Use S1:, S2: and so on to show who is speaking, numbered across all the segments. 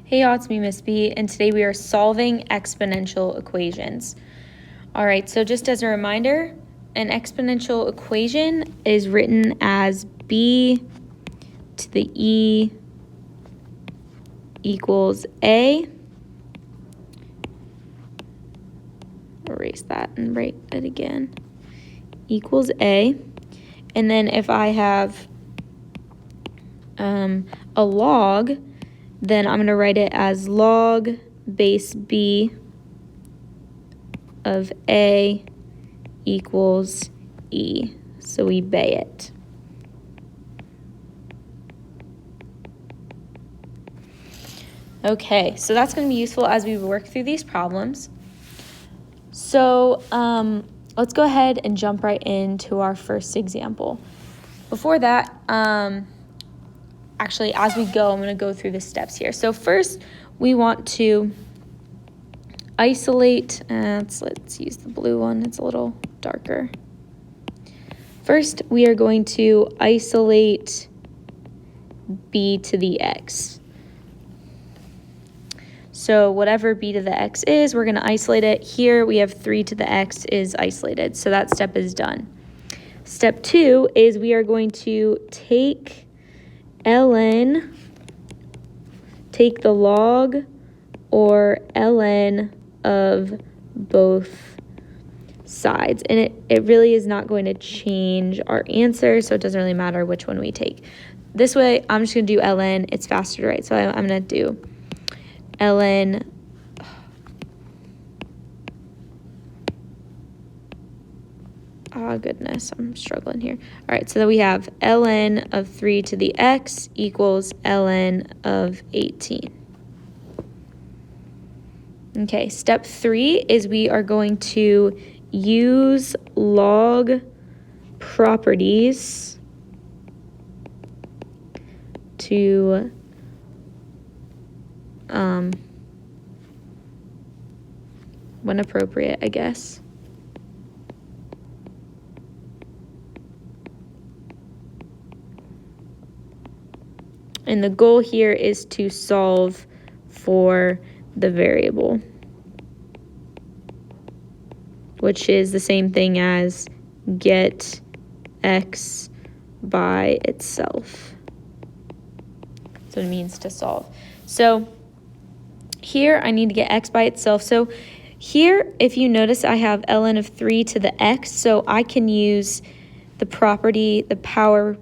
S1: Hey y'all, it's me, Miss B, and today we are solving exponential equations. All right, so just as a reminder, an exponential equation is written as b to the e equals a. Erase that and write it again. Equals a. And then if I have a log, then I'm going to write it as log base b of a equals e. So we bay it. Okay, so that's going to be useful as we work through these problems. So let's go ahead and jump right into our first example. Before that, actually, as we go, I'm going to go through the steps here. So first, we want to isolate. Let's use the blue one. It's a little darker. First, we are going to isolate b to the x. So whatever b to the x is, we're going to isolate it. Here we have 3 to the x is isolated, so that step is done. Step 2 is we are going to take ln, take the log or ln of both sides. And it really is not going to change our answer, so it doesn't really matter which one we take. This way, I'm just going to do ln. It's faster to write, so I'm going to do ln goodness, I'm struggling here. All right, so then we have ln of 3 to the x equals ln of 18. Okay, step 3 is we are going to use log properties to when appropriate, I guess. And the goal here is to solve for the variable, which is the same thing as get x by itself. So it means to solve. So here I need to get x by itself. So here, if you notice, I have ln of 3 to the x, so I can use the property, the power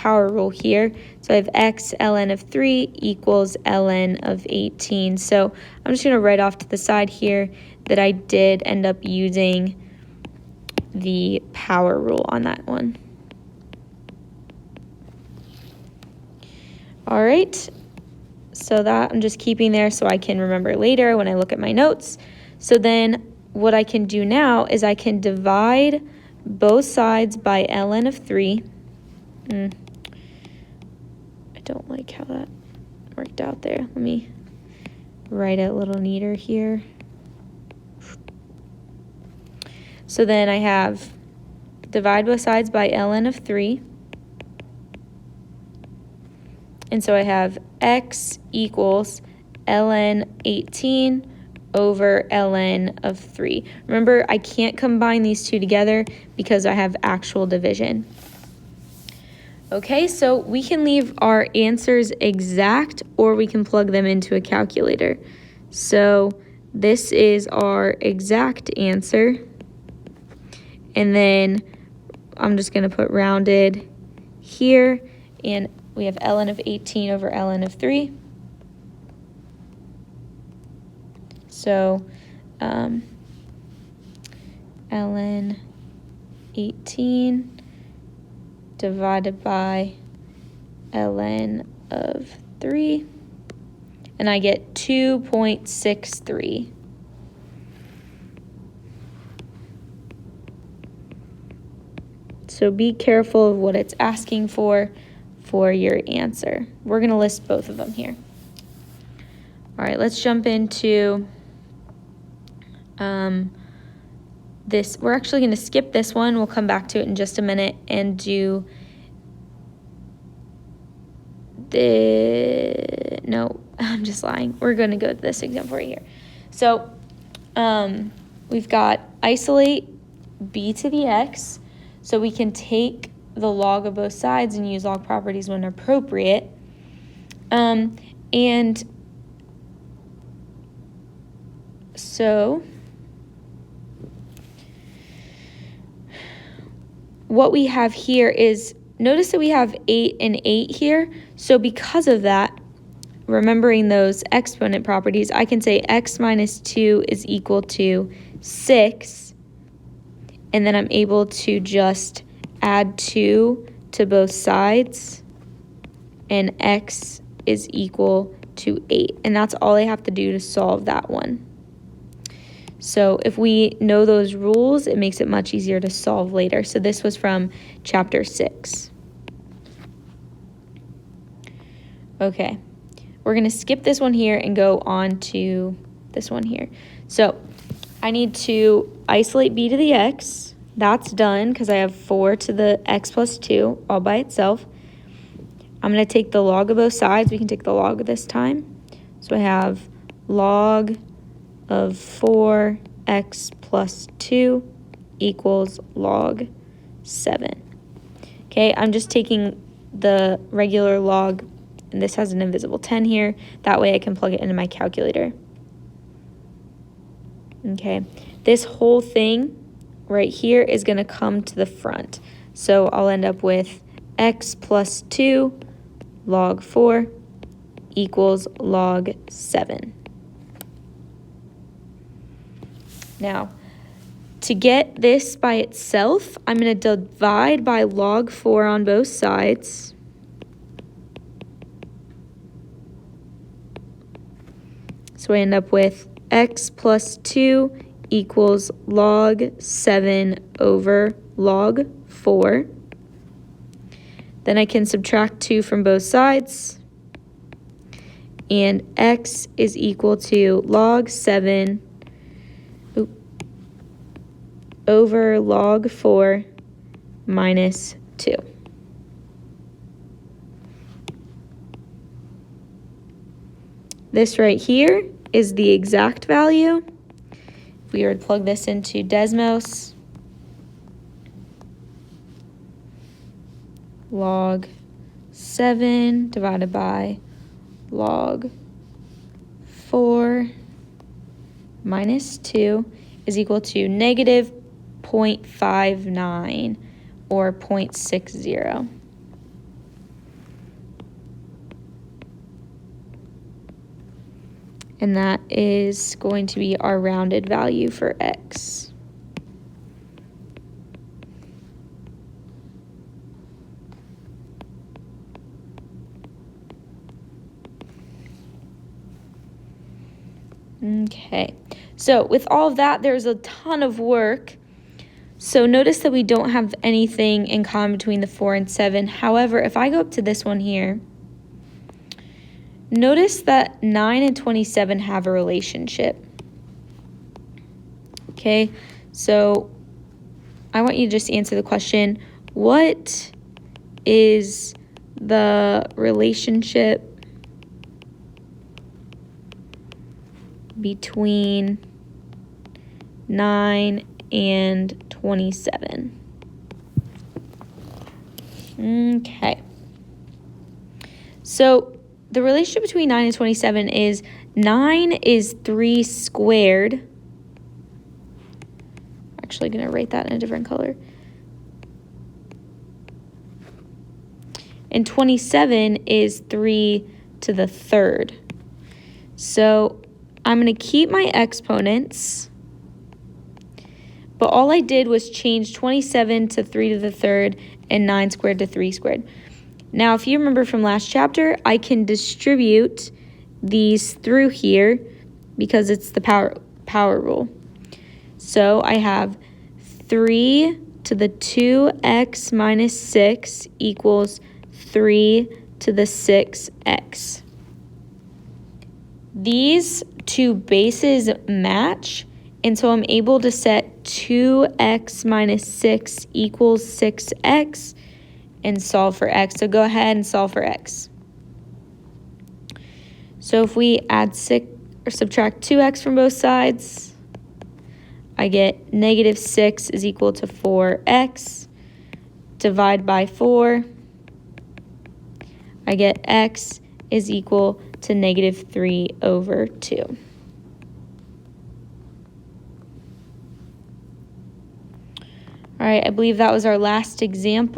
S1: rule here. So I have x ln of 3 equals ln of 18. So I'm just going to write off to the side here that I did end up using the power rule on that one. All right, so that I'm just keeping there so I can remember later when I look at my notes. So then what I can do now is I can divide both sides by ln of 3. I don't like how that worked out there. Let me write it a little neater here. So then I have divide both sides by ln of 3. And so I have x equals ln 18 over ln of 3. Remember, I can't combine these two together because I have actual division. Okay, so we can leave our answers exact or we can plug them into a calculator. So this is our exact answer. And then I'm just going to put rounded here. And we have ln of 18 over ln of 3. So ln 18 divided by ln of 3, and I get 2.63. So be careful of what it's asking for your answer. We're going to list both of them here. All right, let's jump into this. We're actually going to skip this one. We'll come back to it in just a minute and do I'm just lying. We're going to go to this example right here. So we've got isolate b to the x. So we can take the log of both sides and use log properties when appropriate. And so what we have here is, notice that we have 8 and 8 here. So because of that, remembering those exponent properties, I can say x minus 2 is equal to 6. And then I'm able to just add 2 to both sides. And x is equal to 8. And that's all I have to do to solve that one. So if we know those rules, it makes it much easier to solve later. So this was from chapter 6. Okay, we're going to skip this one here and go on to this one here. So I need to isolate b to the x. That's done because I have 4 to the x plus 2 all by itself. I'm going to take the log of both sides. We can take the log this time. So I have log of 4x plus 2 equals log 7. Okay, I'm just taking the regular log, and this has an invisible 10 here. That way I can plug it into my calculator. Okay, this whole thing right here is going to come to the front. So I'll end up with x plus 2 log 4 equals log 7. Now, to get this by itself, I'm going to divide by log 4 on both sides. So I end up with x plus 2 equals log 7 over log 4. Then I can subtract 2 from both sides. And x is equal to log 7 over log 4 minus 2. This right here is the exact value. If we were to plug this into Desmos, log 7 divided by log 4 minus 2 is equal to negative 0.59 or 0.60. And that is going to be our rounded value for x. Okay, so with all of that, there's a ton of work. So notice that we don't have anything in common between the 4 and 7. However, if I go up to this one here, notice that 9 and 27 have a relationship. Okay, so I want you to just answer the question, what is the relationship between 9 and 27? Okay. So the relationship between 9 and 27 is 9 is 3 squared. I'm actually going to write that in a different color. And 27 is 3 to the third. So I'm going to keep my exponents, but all I did was change 27 to 3 to the third and 9 squared to 3 squared. Now, if you remember from last chapter, I can distribute these through here because it's the power rule. So I have 3 to the 2x minus 6 equals 3 to the 6x. These two bases match, and so I'm able to set 2x minus 6 equals 6x and solve for x. So go ahead and solve for x. So if we add 6 or subtract 2x from both sides, I get negative 6 is equal to 4x. Divide by 4, I get x is equal to negative 3 over 2. All right, I believe that was our last example.